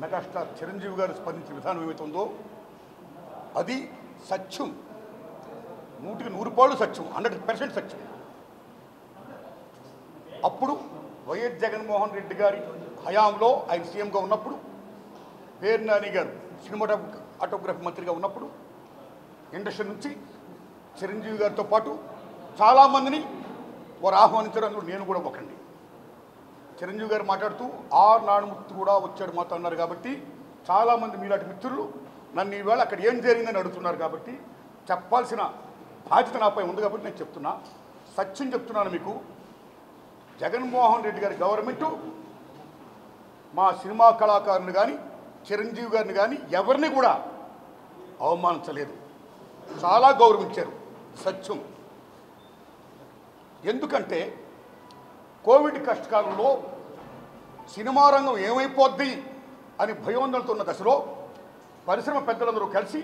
Megastar Chiranjeevi గారు స్పందించిన విధానం ఏమైతుందో అది సత్యం, 100% సత్యం, 100% సత్యం. అప్పుడు వైఎస్ జగన్మోహన్ రెడ్డి గారి హయాంలో ఆయన సీఎంగా ఉన్నప్పుడు, పేరు నాని గారు సినిమాటోగ్రఫీ మంత్రిగా ఉన్నప్పుడు ఇండస్ట్రీ నుంచి చిరంజీవి గారితో పాటు చాలామందిని వారు ఆహ్వానించారు. అందులో నేను కూడా ఒకండి. చిరంజీవి గారు మాట్లాడుతూ నానుమూర్తి కూడా వచ్చాడు మాతో అన్నారు. కాబట్టి చాలామంది మీలాంటి మిత్రులు నన్ను ఈవేళ అక్కడ ఏం జరిగిందని అడుగుతున్నారు. కాబట్టి చెప్పాల్సిన బాధ్యత నాపై ఉంది. కాబట్టి నేను చెప్తున్నా, సత్యం చెప్తున్నాను మీకు. జగన్మోహన్ రెడ్డి గారి గవర్నమెంటు మా సినిమా కళాకారుని కానీ చిరంజీవి గారిని కానీ ఎవరిని కూడా అవమానించలేదు, చాలా గౌరవించారు. సత్యం. ఎందుకంటే కోవిడ్ కష్టకాలంలో సినిమా రంగం ఏమైపోద్ది అని భయోందనతో ఉన్న దశలో పరిశ్రమ పెద్దలందరూ కలిసి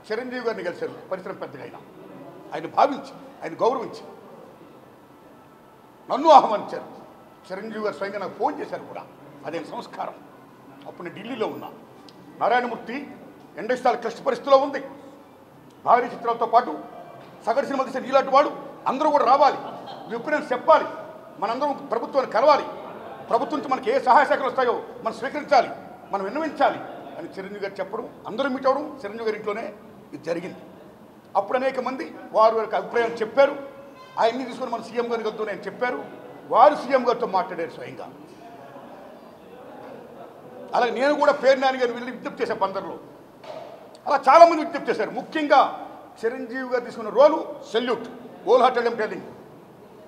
చిరంజీవి గారిని కలిశారు. పరిశ్రమ పెద్దగా ఆయన భావించి, ఆయన గౌరవించి నన్ను ఆహ్వానించారు. చిరంజీవి గారు స్వయంగా నాకు ఫోన్ చేశారు కూడా. అదే సంస్కారం. అప్పుడు నేను ఢిల్లీలో ఉన్నా. నారాయణమూర్తి ఇండస్ట్రీ క్లిష్ట పరిస్థితిలో ఉంది. భారీ చిత్రాలతో పాటు సగటు సినిమా తీసిన ఇలాంటి వాడు అందరూ కూడా రావాలి, ఒపీనియన్స్ చెప్పాలి, మనందరం ప్రభుత్వాన్ని కలవాలి, ప్రభుత్వం నుంచి మనకి ఏ సహాయ శాఖలు వస్తాయో మనం స్వీకరించాలి, మనం విన్నవించాలి అని చిరంజీవి గారు చెప్పడం, అందరూ మీట్ అవ్వడం చిరంజీవి గారి ఇంట్లోనే ఇది జరిగింది. అప్పుడు అనేక మంది వారి వారికి అభిప్రాయం చెప్పారు. ఆయన్ని తీసుకొని మన సీఎం గారికి వద్దు అని చెప్పారు. వారు సీఎం గారితో మాట్లాడారు స్వయంగా. అలాగే నేను కూడా పేరు నాని గారిని వెళ్ళి విజ్ఞప్తి చేశాను బందర్లో. అలా చాలామంది విజ్ఞప్తి చేశారు. ముఖ్యంగా చిరంజీవి గారు తీసుకున్న రోలు సెల్యూట్, హోల్ హార్టెడ్ టెలింగ్.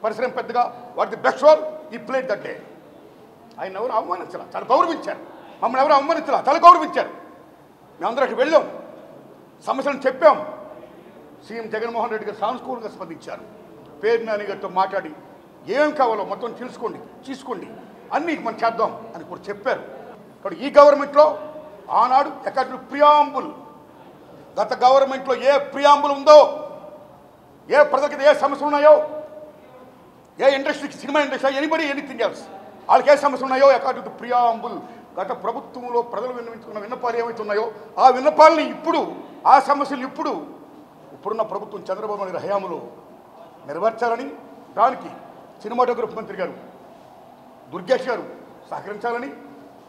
పరిశ్రమ పెద్దగా వాటి బెస్ట్ రోల్ ఈ ప్లేట్ దట్ డే. ఆయన ఎవరు అవమానించాల, చాలా గౌరవించారు. మమ్మల్ని ఎవరు అవమానించాల, చాలా గౌరవించారు. మేమందరూ అక్కడికి వెళ్ళాం, సమస్యలను చెప్పాం. సీఎం జగన్మోహన్ రెడ్డి గారు సానుకూలంగా స్పందించారు. పేరు నాని గారితో మాట్లాడి ఏం కావాలో మొత్తం తీసుకోండి అన్నీ మనం చేద్దాం అని కూడా చెప్పారు. ఇప్పుడు ఈ గవర్నమెంట్లో ఆనాడు ఎక్కడ ప్రియాంబుల్, గత గవర్నమెంట్లో ఏ ప్రియాంబుల్ ఉందో, ఏ ప్రజలకి ఏ సమస్యలు ఉన్నాయో, ఏ ఇండస్ట్రీకి, సినిమా ఇండస్ట్రీ, ఎనీథింగ్ ఎల్స్, వాళ్ళకి ఏ సమస్యలు ఉన్నాయో అకార్డింగ్ టు ప్రియాంబుల్ గత ప్రభుత్వంలో ప్రజలు విన్నవించుకున్న విన్నపాలు ఏమవుతున్నాయో ఆ విన్నపాలని ఇప్పుడు, ఆ సమస్యలు ఇప్పుడున్న ప్రభుత్వం చంద్రబాబు నాయుడు హయాంలో నెరవేర్చాలని, దానికి సినిమాటోగ్రఫీ మంత్రి గారు దుర్గేష్ గారు సహకరించాలని,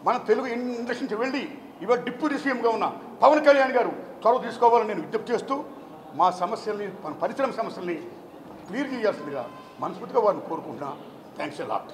మన తెలుగు ఇండస్ట్రీ నుంచి వెళ్ళి ఇవాళ డిప్యూటీ సీఎంగా ఉన్న పవన్ కళ్యాణ్ గారు చొరవ తీసుకోవాలని నేను విజ్ఞప్తి చేస్తూ మా సమస్యల్ని, మన పరిశ్రమ సమస్యల్ని క్లియర్ చేయాల్సిందిగా మనస్ఫూర్తిగా వారిని కోరుకుంటున్నా. Thanks a lot.